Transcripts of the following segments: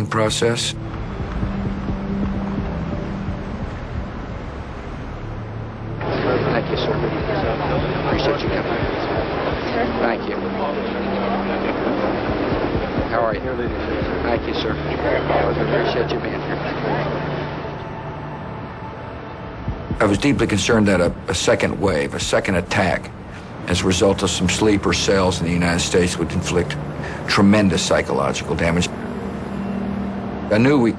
healing process. Thank you, sir. Appreciate you coming. Thank you. How are you? Thank you, sir. Appreciate you being here. I was deeply concerned that a second wave, a second attack, as a result of some sleeper cells in the United States would inflict tremendous psychological damage. I knew we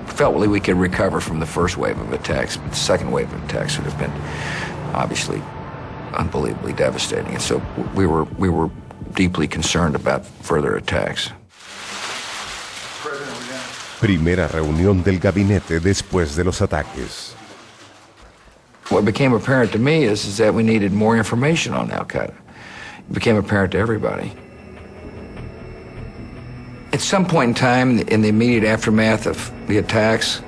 could recover from the first wave of attacks, but the second wave of attacks would have been obviously unbelievably devastating. And so we were deeply concerned about further attacks. Primera reunión del gabinete después de los ataques. What became apparent to me is that we needed more information on Al-Qaeda. It became apparent to everybody. At some point in time, in the immediate aftermath of the attacks,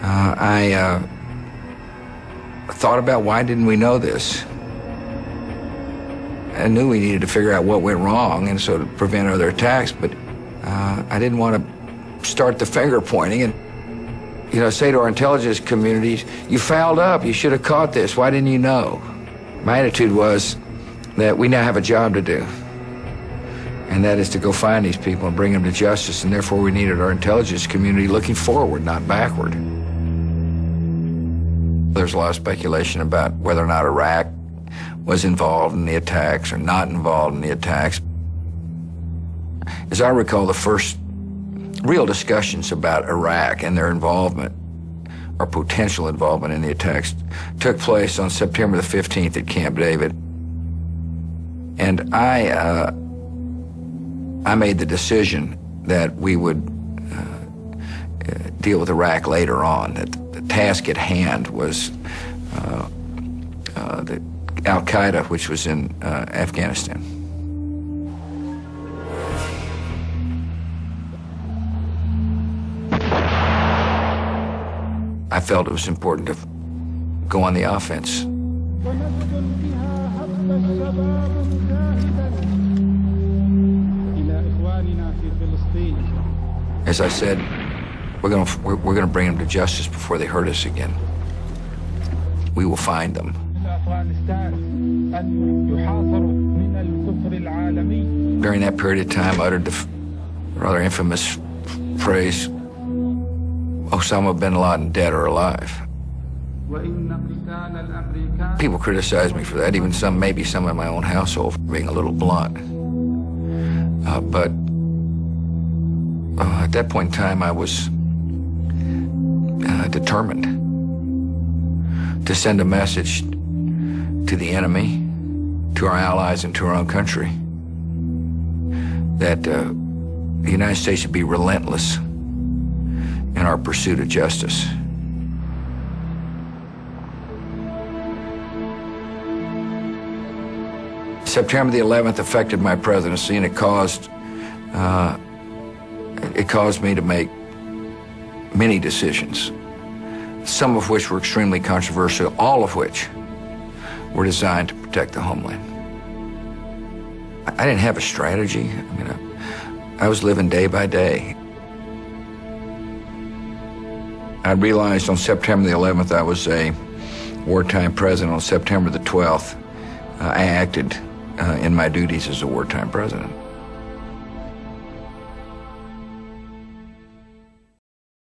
I thought about why didn't we know this? I knew we needed to figure out what went wrong and so to prevent other attacks, but I didn't want to start the finger pointing and say to our intelligence communities, you fouled up, you should have caught this, why didn't you know? My attitude was that we now have a job to do, and that is to go find these people and bring them to justice, and therefore we needed our intelligence community looking forward, not backward. There's a lot of speculation about whether or not Iraq was involved in the attacks or not involved in the attacks. As I recall, the first real discussions about Iraq and their involvement or potential involvement in the attacks took place on September the 15th at Camp David. And I made the decision that we would deal with Iraq later on, that the task at hand was the Al-Qaeda, which was in Afghanistan. I felt it was important to go on the offense. As I said, we're gonna bring them to justice before they hurt us again. We will find them. During that period of time, I uttered the rather infamous phrase, Osama bin Laden, dead or alive. People criticize me for that, even maybe some in my own household, for being a little blunt. But at that point in time, I was determined to send a message to the enemy, to our allies, and to our own country that the United States should be relentless in our pursuit of justice. September the 11th affected my presidency, and it caused me to make many decisions, some of which were extremely controversial, all of which were designed to protect the homeland. I didn't have a strategy. I was living day by day. I realized on September the 11th I was a wartime president. On September the 12th, I acted in my duties as a wartime president.